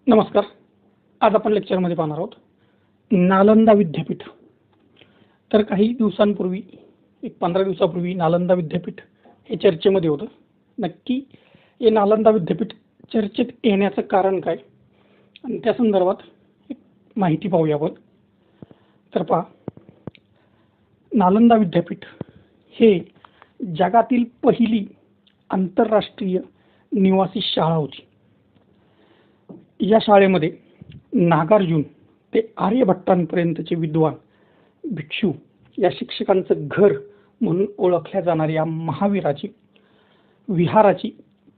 नमस्कार. आज आपण लेक्चरमध्ये पाहणार आहोत नालंदा विद्यापीठ. तर काही दिवसांपूर्वी, 15 दिवसापूर्वी नालंदा विद्यापीठ हे चर्चेमध्ये होतं. नक्की हे नालंदा विद्यापीठ चर्चेत येण्याचं कारण काय आणि त्या संदर्भात एक माहिती पाहूया आपण. तर पहा, नालंदा विद्यापीठ हे जगातील पहिली आंतरराष्ट्रीय निवासी शाळा होती. या शाळेमध्ये नागार्जुन ते आर्यभट्टांपर्यंतचे विद्वान भिक्षू या शिक्षकांचं घर म्हणून ओळखल्या जाणाऱ्या या महावीराची विहाराची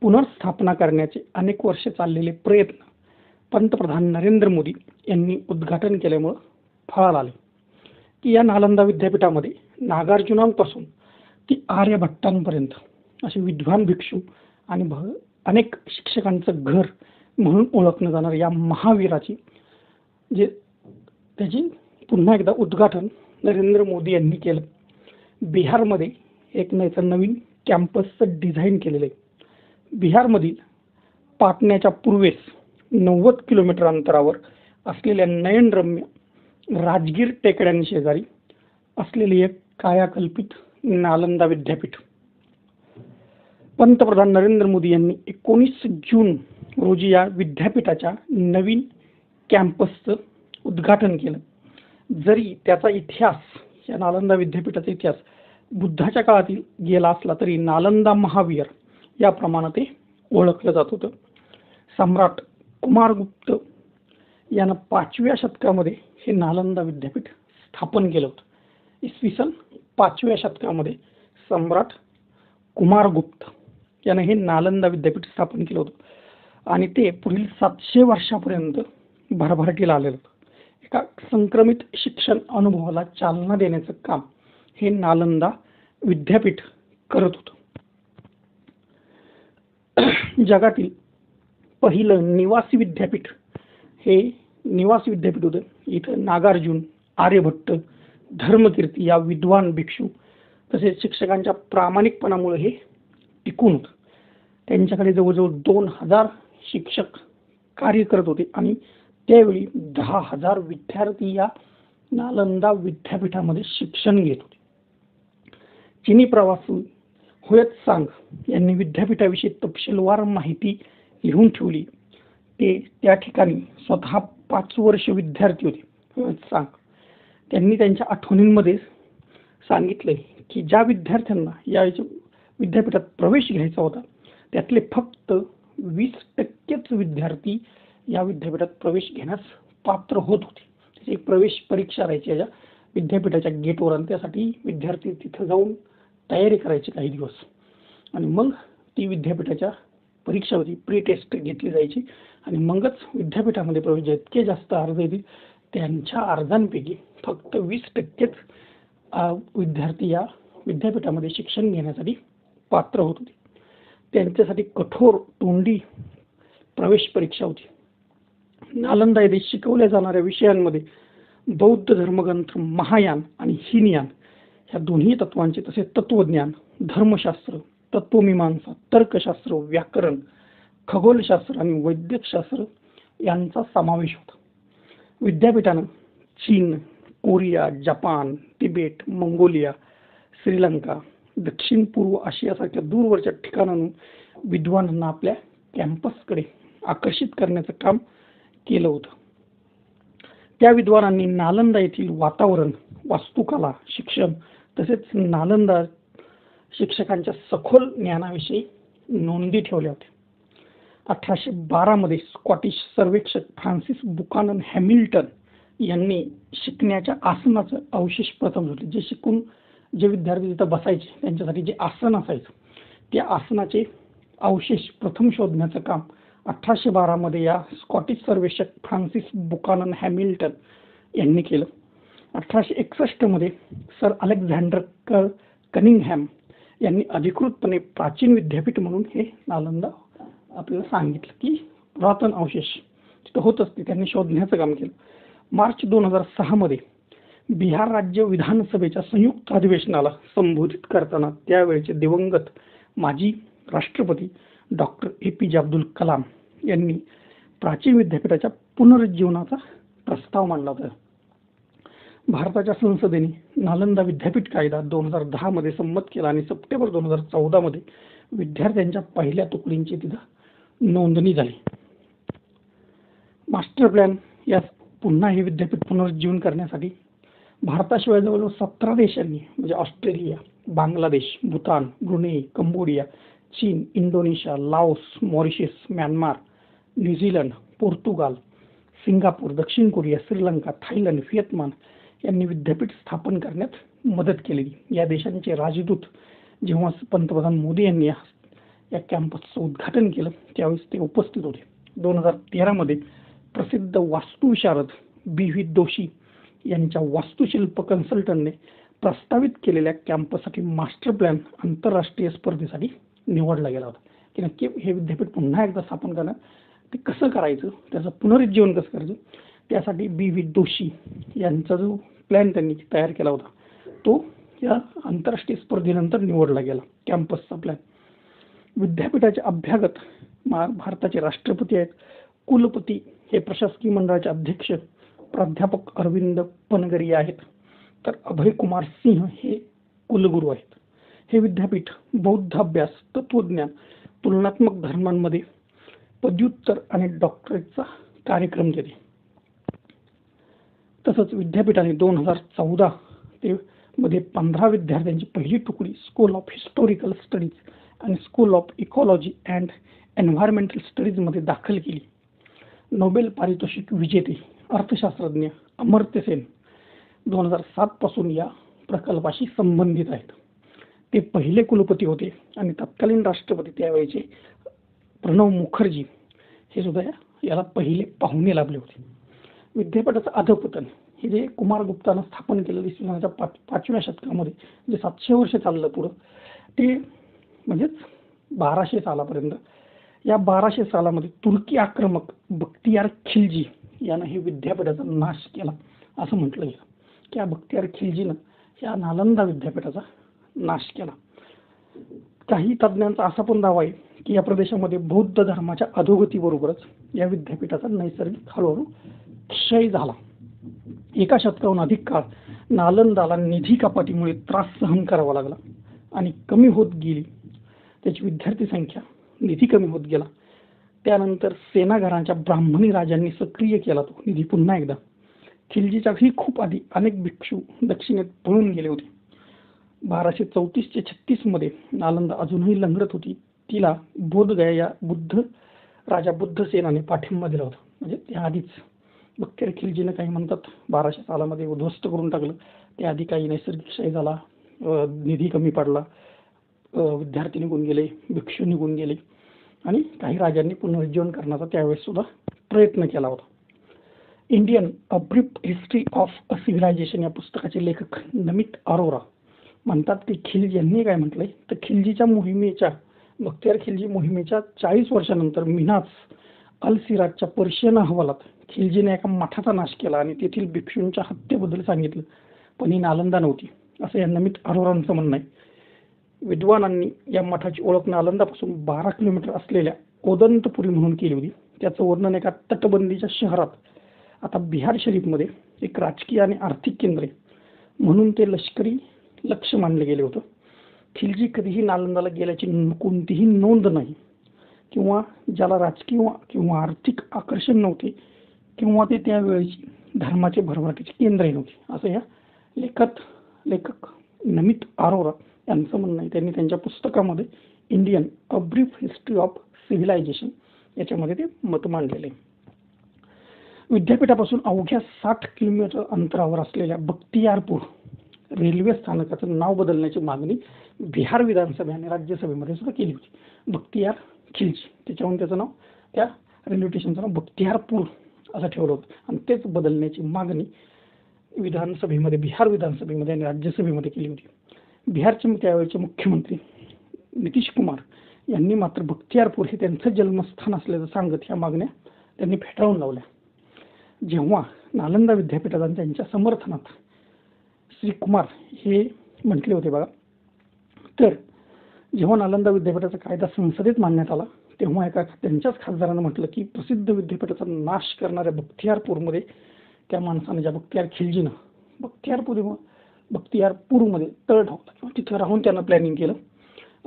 पुनर्स्थापना करण्याचे अनेक वर्ष चाललेले प्रयत्न पंतप्रधान नरेंद्र मोदी यांनी उद्घाटन केल्यामुळे फळाला आले की या नालंदा विद्यापीठामध्ये नागार्जुनांपासून ती आर्यभट्टांपर्यंत असे विद्वान भिक्षू आणि अनेक शिक्षकांचं घर म्हणून ओळखलं जाणार या महावीराची त्याची पुन्हा एकदा उद्घाटन नरेंद्र मोदी यांनी केलं. बिहारमध्ये एक नवीन कॅम्पसचं डिझाईन केलेलं आहे. बिहारमधील पाटण्याच्या पूर्वेस 90 किलोमीटर अंतरावर असलेल्या नयनरम्य राजगीर टेकड्यांशेजारी असलेले एक कायाकल्पित नालंदा विद्यापीठ. पंतप्रधान नरेंद्र मोदी यांनी 19 जून रोजी या विद्यापीठाच्या नवीन कॅम्पसचं उद्घाटन केलं. जरी त्याचा इतिहास, या नालंदा विद्यापीठाचा इतिहास बुद्धाच्या काळातील गेला असला तरी नालंदा महावीर याप्रमाणे ते ओळखलं जात होतं. सम्राट कुमारगुप्त यानं 5व्या शतकामध्ये हे नालंदा विद्यापीठ स्थापन केलं होतं. इसवी सन 5व्या शतकामध्ये सम्राट कुमारगुप्त यानं हे नालंदा विद्यापीठ स्थापन केलं होतं आणि ते पुढील 700 वर्षापर्यंत भरभराटीला आलेलं होतं. एका संक्रमित शिक्षण अनुभवाला चालना देण्याचं काम हे नालंदा विद्यापीठ करत होतं. जगातील पहिलं निवासी विद्यापीठ हे निवासी विद्यापीठ होतं. इथं नागार्जुन, आर्यभट्ट, धर्मकीर्ती या विद्वान भिक्षू तसेच शिक्षकांच्या प्रामाणिकपणामुळे हे टिकून होतं. त्यांच्याकडे जवळजवळ 2000 शिक्षक कार्य करत होते आणि त्यावेळी 10,000 विद्यार्थी या नालंदा विद्यापीठामध्ये शिक्षण घेत होते. चिनी प्रवासी हुयत सांग यांनी विद्यापीठाविषयी तपशीलवार माहिती लिहून ठेवली. ते त्या ठिकाणी स्वतः 5 वर्ष विद्यार्थी होते. हुयत सांग त्यांनी त्यांच्या आठवणींमध्ये सांगितले की ज्या विद्यार्थ्यांना या विद्यापीठात प्रवेश घ्यायचा होता त्यातले फक्त 20% विद्यार्थी या विद्यापीठात प्रवेश घेण्यास पात्र होत होते. त्याची एक प्रवेश परीक्षा राहायची या विद्यापीठाच्या गेटवर आणि त्यासाठी विद्यार्थी तिथं जाऊन तयारी करायची काही दिवस आणि मग ती विद्यापीठाच्या परीक्षा होती, प्री टेस्ट घेतली जायची आणि मगच विद्यापीठामध्ये प्रवेश. जितके जास्त अर्ज येतील त्यांच्या अर्जांपैकी फक्त 20%च विद्यार्थी या विद्यापीठामध्ये शिक्षण घेण्यासाठी पात्र होत होते. त्यांच्यासाठी कठोर तोंडी प्रवेश परीक्षा होती. नालंदा येथे शिकवल्या जाणाऱ्या विषयांमध्ये बौद्ध धर्मग्रंथ महायान आणि हीनयान ह्या दोन्ही तत्वांचे तसेच तत्वज्ञान, धर्मशास्त्र, तत्वमीमांसा, तर्कशास्त्र, व्याकरण, खगोलशास्त्र आणि वैद्यकशास्त्र यांचा समावेश होता. विद्यापीठानं चीन, Korea, Japan, Tibet, Mongolia, Sri Lanka, दक्षिण पूर्व आशियासारख्या दूरवरच्या ठिकाणांहून विद्वानांना आपल्या कॅम्पसकडे आकर्षित करण्याचं काम केलं होतं. त्या विद्वानांनी नालंदा येथील वातावरण, वास्तुकला, शिक्षण तसेच नालंदा शिक्षकांच्या सखोल ज्ञानाविषयी नोंदी ठेवल्या होत्या. 1812 मध्ये स्कॉटिश सर्वेक्षक फ्रान्सिस बुकानन हॅमिल्टन यांनी शिकण्याच्या आसनाचं अवशेष प्रथम शोधले. जे शिकून जे विद्यार्थी तिथं बसायचे त्यांच्यासाठी जे आसन असायचं त्या आसनाचे अवशेष प्रथम शोधण्याचं काम 1812 मध्ये या स्कॉटिश सर्वेक्षक फ्रान्सिस बुकानन हॅमिल्टन यांनी केलं. 1861 मध्ये सर अलेक्झांडर कनिंगहॅम यांनी अधिकृतपणे प्राचीन विद्यापीठ म्हणून हे नालंदा आपल्याला सांगितलं की पुरातन अवशेष तिथं होत असते, त्यांनी शोधण्याचं काम केलं. मार्च 2006 मध्ये बिहार राज्य विधानसभेच्या संयुक्त अधिवेशनाला संबोधित करताना त्यावेळेचे दिवंगत माजी राष्ट्रपती डॉक्टर APJ अब्दुल कलाम यांनी प्राचीन विद्यापीठाच्या पुनरुज्जीवनाचा प्रस्ताव मांडला होता. भारताच्या संसदेने नालंदा विद्यापीठ कायदा 2010 मध्ये संमत केला आणि सप्टेंबर 2014 मध्ये विद्यार्थ्यांच्या पहिल्या तुकडींची तिथं नोंदणी झाली. मास्टर प्लॅन या पुन्हा हे विद्यापीठ पुनरुज्जीवन करण्यासाठी भारताशिवाय जवळजवळ 17 देशांनी म्हणजे Australia, Bangladesh, Bhutan, Brunei, Cambodia, चीन, Indonesia, Laos, Mauritius, Myanmar, New Zealand, Portugal, Singapore, दक्षिण कोरिया, श्रीलंका, थायलंड, व्हिएतनाम यांनी विद्यापीठ स्थापन करण्यात मदत केलेली. या देशांचे राजदूत जेव्हा पंतप्रधान मोदी यांनी या कॅम्पसचं उद्घाटन केलं त्यावेळेस ते उपस्थित होते. 2013 मध्ये प्रसिद्ध वास्तुविशारद बी.व्ही. जोशी यांच्या वास्तुशिल्प कन्सल्टंटने प्रस्तावित केलेल्या कॅम्पससाठी मास्टर प्लॅन आंतरराष्ट्रीय स्पर्धेसाठी निवडला गेला होता. की नक्की हे विद्यापीठ पुन्हा एकदा स्थापन करणं ते कसं करायचं, त्याचं पुनरुज्जीवन कसं करायचं, त्यासाठी बी.व्ही. जोशी यांचा जो प्लॅन त्यांनी तयार केला होता तो या आंतरराष्ट्रीय स्पर्धेनंतर निवडला गेला. कॅम्पसचा प्लॅन विद्यापीठाचे अभ्यागत भारताचे राष्ट्रपती आहेत. कुलपती हे प्रशासकीय मंडळाचे अध्यक्ष प्राध्यापक अरविंद पनगरिया आहेत. तर अभय कुमार सिंह हे कुलगुरू आहेत. हे विद्यापीठ बौद्ध अभ्यास, तत्वज्ञान, तुलनात्मक धर्मांमध्ये पदव्युत्तर आणि डॉक्टरेटचा कार्यक्रम देते. तसंच विद्यापीठाने 2014 मध्ये 15 विद्यार्थ्यांची पहिली तुकडी स्कूल ऑफ हिस्टॉरिकल स्टडीज आणि school of ecology and environmental स्टडीजमध्ये दाखल केली. नोबेल पारितोषिक विजेते अर्थशास्त्रज्ञ अमर्त्य सेन 2007 पासून या प्रकल्पाशी संबंधित आहेत. ते पहिले कुलपती होते आणि तत्कालीन राष्ट्रपती त्यावेळेचे प्रणव मुखर्जी हे सुद्धा याला पहिले पाहुणे लाभले होते. विद्यापीठाचं अधपतन हे जे कुमार गुप्तानं स्थापन केलेलं इसवी सनाच्या 5व्या शतकामध्ये जे 700 वर्ष चाललं पुढं ते म्हणजेच 1200 सालापर्यंत. या 1200 सालामध्ये तुर्की आक्रमक बख्तियार खिल्जी यानं हे विद्यापीठाचा नाश केला असं म्हटलं गेलं. की या बख्तियार खिल्जीनं या नालंदा विद्यापीठाचा नाश केला. काही तज्ज्ञांचा असा पण दावा आहे की या प्रदेशामध्ये बौद्ध धर्माच्या अधोगतीबरोबरच या विद्यापीठाचा नैसर्गिक हळूहळू क्षय झाला. एका शतकाहून अधिक काळ नालंदाला निधी कपातीमुळे त्रास सहन करावा लागला आणि कमी होत गेली त्याची विद्यार्थी संख्या, निधी कमी होत गेला. त्यानंतर सेनागारांच्या ब्राह्मणी राजांनी सक्रिय केला तो निधी पुन्हा एकदा. खिल्जीच्याही खूप आधी अनेक भिक्षू दक्षिणेत पळून गेले होते. 1234 ते 36 मध्ये नालंदा अजूनही लंगडत होती. तिला बोधगया या राजा बुद्धसेनाने पाठिंबा दिला होता. म्हणजे त्याआधीच बख्तियार खिल्जीनं काही म्हणतात 1200 सालामध्ये उद्ध्वस्त करून टाकलं. त्याआधी काही नैसर्गिक क्षय झाला, निधी कमी पडला, विद्यार्थी निघून गेले, भिक्षू निघून गेले आणि काही राजांनी पुनरुज्जीवन करण्याचा त्यावेळेस सुद्धा प्रयत्न केला होता. Indian a brief history of a civilisation या पुस्तकाचे लेखक नमित अरोरा म्हणतात की खिल्जी यांनी काय म्हटलंय तर खिल्जीच्या मोहिमेच्या बख्तियार खिल्जी मोहिमेच्या 40 वर्षानंतर मिन्हाज अल सिराजच्या पर्शियन अहवालात खिल्जीने एका मठाचा नाश केला आणि तेथील भिक्षूंच्या हत्येबद्दल सांगितलं, पण ही नालंदा नव्हती असं या नमित अरोरांचं म्हणणं आहे. विद्वानांनी या मठाची ओळख नालंदापासून 12 किलोमीटर असलेल्या ओदंतपुरी म्हणून केली होती. त्याचं वर्णन एका तटबंदीच्या शहरात आता बिहार शरीफमध्ये एक राजकीय आणि आर्थिक केंद्र म्हणून ते लष्करी लक्ष मानले गेले होतं. खिल्जी कधीही नालंदाला गेल्याची कोणतीही नोंद नाही किंवा ज्याला राजकीय किंवा आर्थिक आकर्षण नव्हते किंवा ते त्यावेळेची धर्माचे भरभराटीचे केंद्रही नव्हते असं या लेखक नमित अरोरा यांचं म्हणणं आहे. त्यांनी त्यांच्या पुस्तकामध्ये Indian a brief history of civilisation याच्यामध्ये ते मत मांडलेले आहे. विद्यापीठापासून अवघ्या 60 किलोमीटर अंतरावर असलेल्या बख्तियारपूर रेल्वे स्थानकाचं नाव बदलण्याची मागणी बिहार विधानसभा आणि राज्यसभेमध्ये सुद्धा केली होती. बख्तियार खिल्जी त्याच्यावरून त्याचं नाव त्या रेल्वे स्टेशनचं नाव बख्तियारपूर असं ठेवलं होतं आणि तेच बदलण्याची मागणी बिहार विधानसभेमध्ये आणि राज्यसभेमध्ये केली होती. बिहारचे त्यावेळेचे मुख्यमंत्री नितीश कुमार यांनी मात्र बख्तियारपूर हे त्यांचं जन्मस्थान असल्याचं सांगत ह्या मागण्या त्यांनी फेटाळून लावल्या. जेव्हा नालंदा विद्यापीठात त्यांच्या समर्थनात श्री कुमार हे म्हटले होते बघा, तर जेव्हा नालंदा विद्यापीठाचा कायदा संसदेत मांडण्यात आला तेव्हा एका त्यांच्याच खासदारानं म्हटलं की प्रसिद्ध विद्यापीठाचा नाश करणाऱ्या बख्तियारपूरमध्ये त्या माणसाने, ज्या बख्तियार खिलजीनं बख्तियारपूरमध्ये तळ ठोकला किंवा तिथं राहून त्यानं प्लॅनिंग केलं.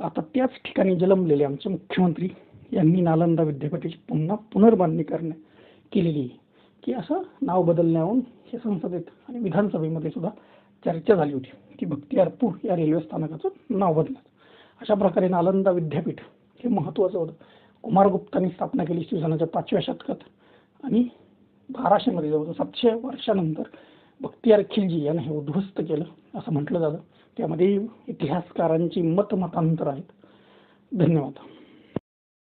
आता त्याच ठिकाणी जन्मलेले आमचे मुख्यमंत्री यांनी नालंदा विद्यापीठाची पुन्हा पुनर्बांधणी केलेली आहे की असं नाव बदलण्यावरून हे संसदेत आणि विधानसभेमध्ये सुद्धा चर्चा झाली होती की बख्तियारपूर या रेल्वे स्थानकाचं नाव बदलण्याचं. अशा प्रकारे नालंदा विद्यापीठ हे महत्त्वाचं होतं. कुमारगुप्तांनी स्थापना केली इसवी सनाच्या 5व्या शतकात आणि 1200 मध्ये जवळ 700 वर्षानंतर बख्तियार खिलजी यानं हे उद्ध्वस्त केलं असं म्हटलं जातं. त्यामध्ये इतिहासकारांची मतांतर आहेत. धन्यवाद.